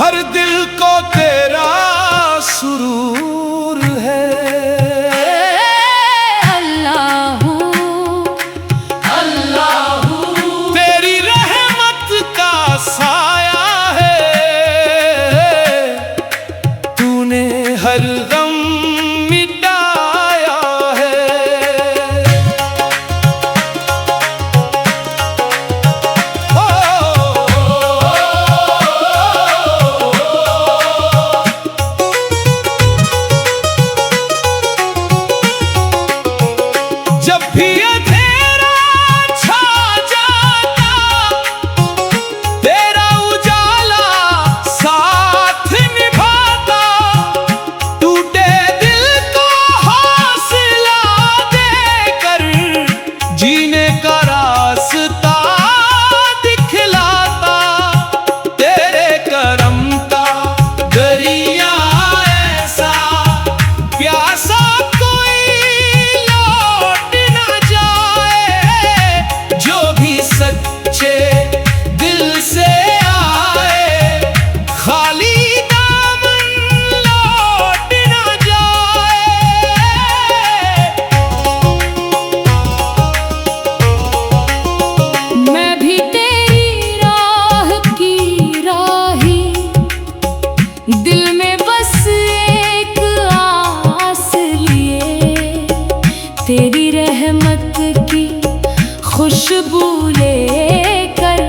हर दिल को तेरा सुरूर है। अल्लाहू अल्लाहू तेरी रहमत का साया है, तूने हर गम मिटाया है। जब भी अंधेरा छा जाता, तेरा उजाला साथ निभाता। टूटे दिल को हौसला देकर जीने का रास्ता दिखलाता। तेरे करम का दरिया ऐसा प्यासा सच्चे दिल से आए, खाली दामन लौट ना जाए। मैं भी तेरी राह की राही, दिल में बस एक आस लिए। तेरी रहमत की खुशबू लेकर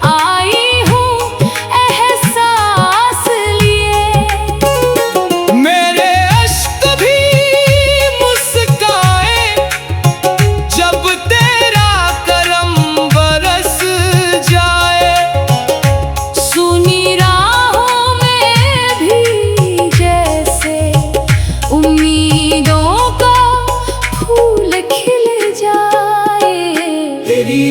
आई हूँ एहसास लिए। मेरे अश्क भी मुस्काए जब तेरा करम बरस जाए। सुनी राहों में भी जैसे उम्मीदों का फूल खिल जाए। तेरी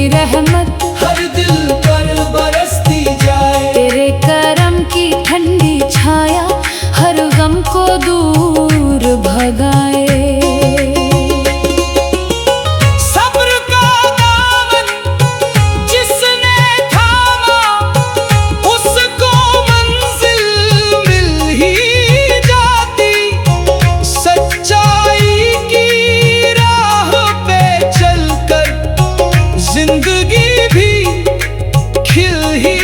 रहमत हर दिल पर बरसती जाए। तेरे करम की ठंडी छाया हर गम को दूर भगाए। सब्र का दामन जिसने थामा, उसको मंजिल मिल ही जाती। सच्चाई की राह पे चलकर जिंदगी भी खिल ही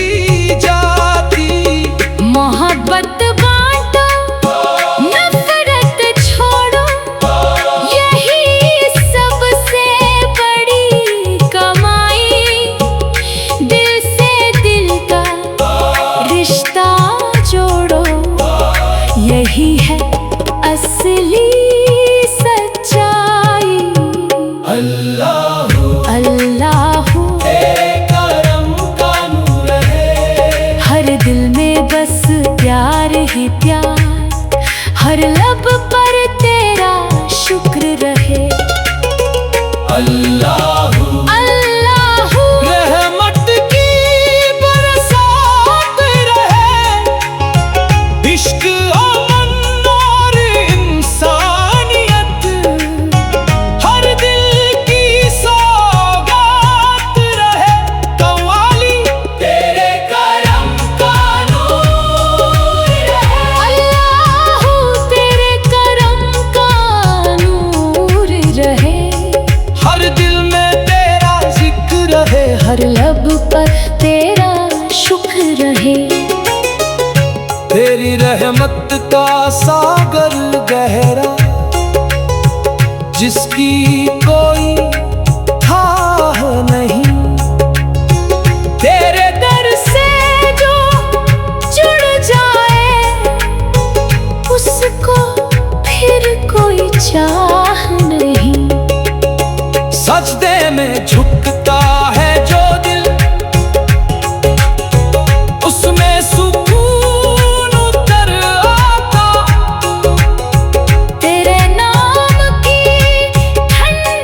जाती। मोहब्बत बांटो, नफरत छोड़ो, यही सबसे बड़ी कमाई। दिल से दिल का रिश्ता जोड़ो, यही है असली सच्चाई। अल्लाहू अल्लाहू तेरे करम का नूर है। हर दिल में बस प्यार ही प्यार, हर लब पर तेरा शुक्र रहे। अल्लाहू अल्लाहू रहमत की बरसात रहे। इश्क अमन और इंसानियत हर दिल की सौगात रहे। कव्वाली तेरे करम का नूर है। अल्लाहू तेरे करम का नूर रहे। हर दिल में तेरा जिक्र रहे। हर लब पर तेरा शुक्र रहे। तेरी रहमत का सागर गहरा, जिसकी कोई थाह नहीं। तेरे दर से जो जुड़ जाए, उसको फिर कोई चाह नहीं। सजदे में झुकता है जो दिल, उसमें सुकून उतर आता। तेरे नाम की ठंडी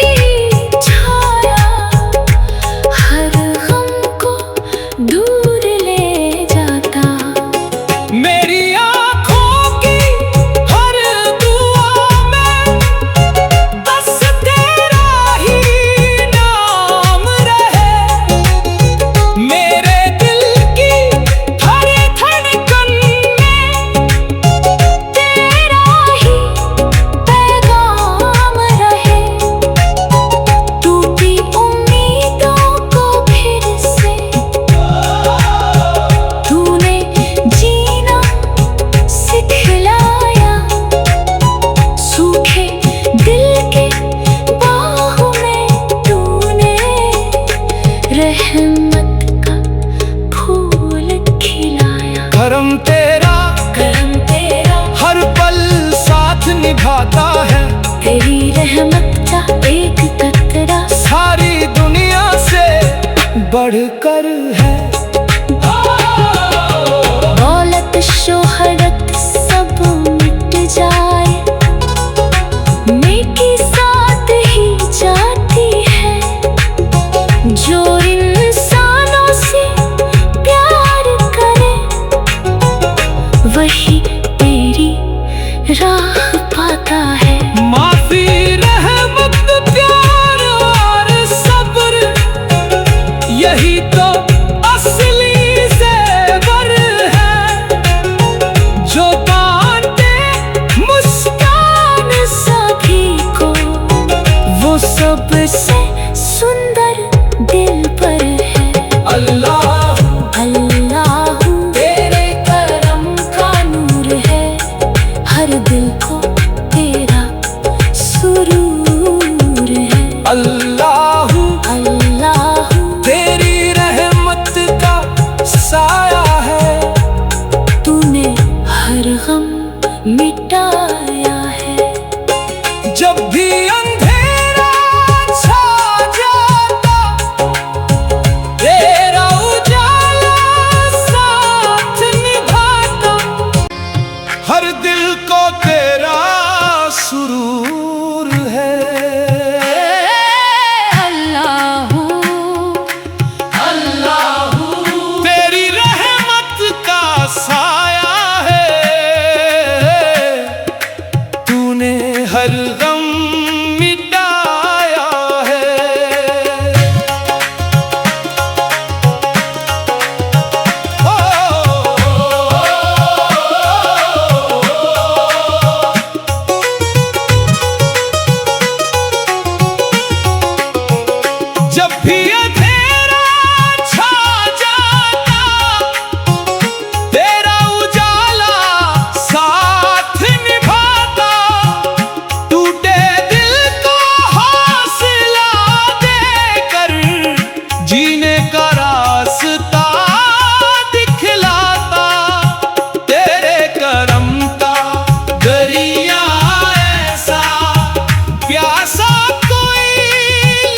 करम तेरा हर पल साथ निभाता है। तेरी रहमत का एक कतरा सारी दुनिया से बढ़कर है। दौलत शोहरत सब मिट जाए, नेकी साथ ही जाती है। जो इंसानों से प्यार करे, वही तेरी राह पाता है। माफी, रहमत, प्यार और सब्र, यही तो असली ज़ेवर है। जो बांटे मुस्कान सभी को, वो सबसे सुंदर दिल पर है। अल्लाह अल्लाह तेरे करम का नूर है, हर दिल को तेरा सुरूर है। अल्लाह अल्लाह तेरी रहमत का साया है। तूने हर गम मिटाया है। जब भी अंधेरा छा जाता, तेरा उजाला साथ निभाता। हर दिल को तेरा सुरूर है। अल्लाह तेरी रहमत का साया है। तूने हर गम मिटाया है। जब भी अंधेरा छा जाता, तेरा उजाला साथ निभाता। टूटे दिल को हौसला देकर जीने का रास्ता दिखलाता। तेरे करम का दरिया ऐसा प्यासा कोई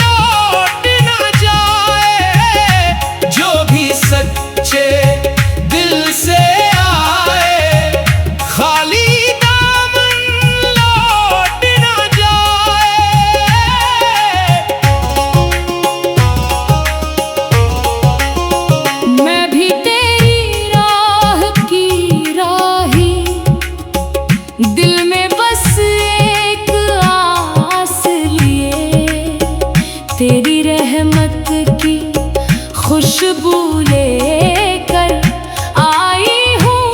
लौट ना जाए। जो भी सच्चे दिल से आए, खाली दामन लौट ना जाए। मैं भी तेरी राह की राही, दिल में बस एक आस लिए। तेरी रहमत की खुशबू लेकर आई हूँ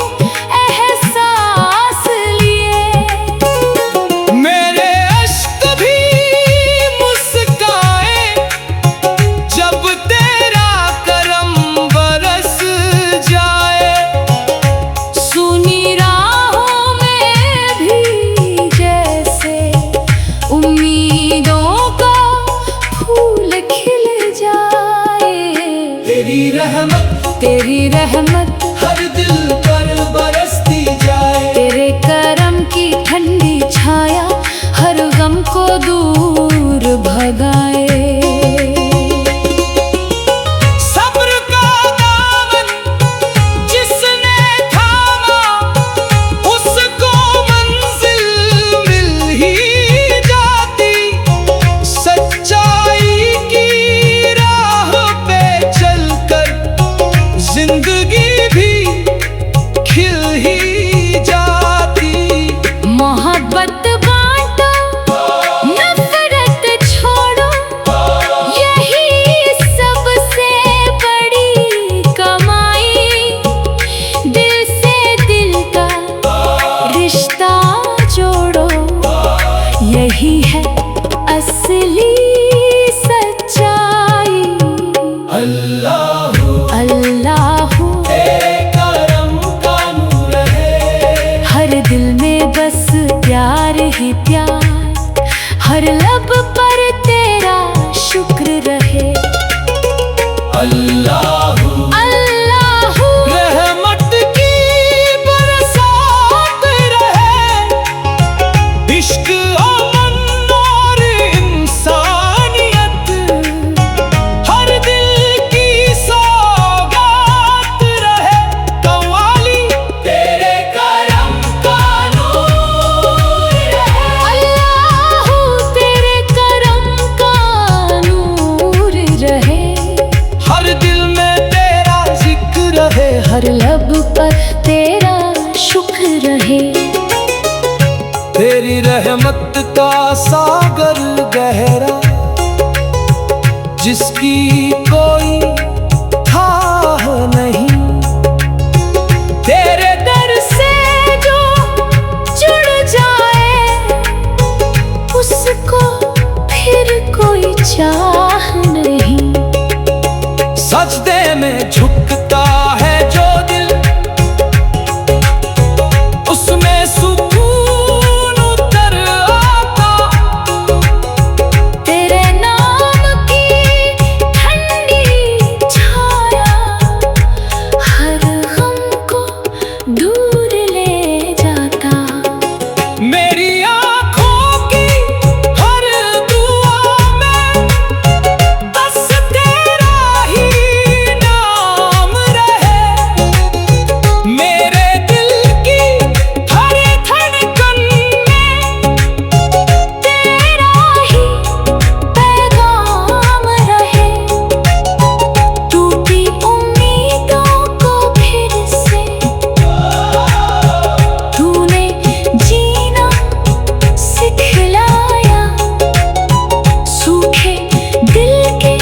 एहसास लिए। मेरे अश्क भी मुस्काए, जब तेरा करम बरस जाए। सुनी राहों में भी जैसे उम्मीदों का फूल खिल जाए। तेरी रहमत हर दिल पर बरसती जाए। तेरे करम की ठंडी छाया हर गम को दूर भगाए। सब्र का दामन जिसने थामा, उसको मंजिल मिल ही जाती। सच्चाई की राह पे चलकर जिंदगी भी खिल ही जाती। मोहब्बत बांटो, नफरत छोड़ो, यही सबसे बड़ी कमाई। दिल से दिल का रिश्ता जोड़ो, यही है असली सच्चाई। अल्लाह अल्लाह एक हर लब पर तेरा शुक्र रहे। तेरी रहमत का सागर गहरा, जिसकी कोई थाह नहीं। तेरे दर से जो जुड़ जाए, उसको फिर कोई चाह नहीं। सजदे में झुकता है जो दिल, उसमें सुकून उतर आता। तेरे नाम की ठंडी छाया हर गम को दूर ले जाता। मेरी आँखों की हर दुआ में बस तेरा ही नाम रहे। मेरे दिल की हर धड़कन में तेरा ही पैगाम रहे। टूटी उम्मीदों को फिर से तूने जीना सिखलाया। सूखे दिल के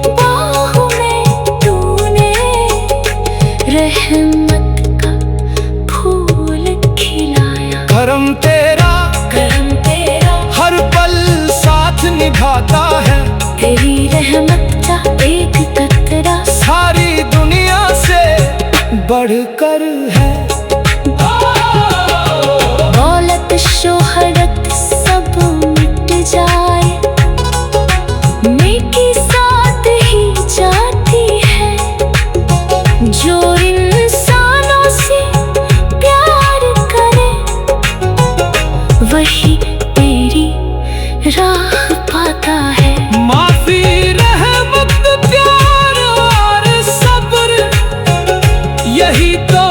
बाहों में तूने रहमत का फूल खिलाया। करम तेरा हर पल साथ निभाता है। तेरी रहमत का एक कतरा सारी दुनिया से बढ़कर है। दौलत शोहरत सब मिट जाए, नेकी साथ ही जाती है। जो इंसानों से प्यार करे, वही तेरी राह पाता है। माफी, रहमत, प्यार और सब्र, यही तो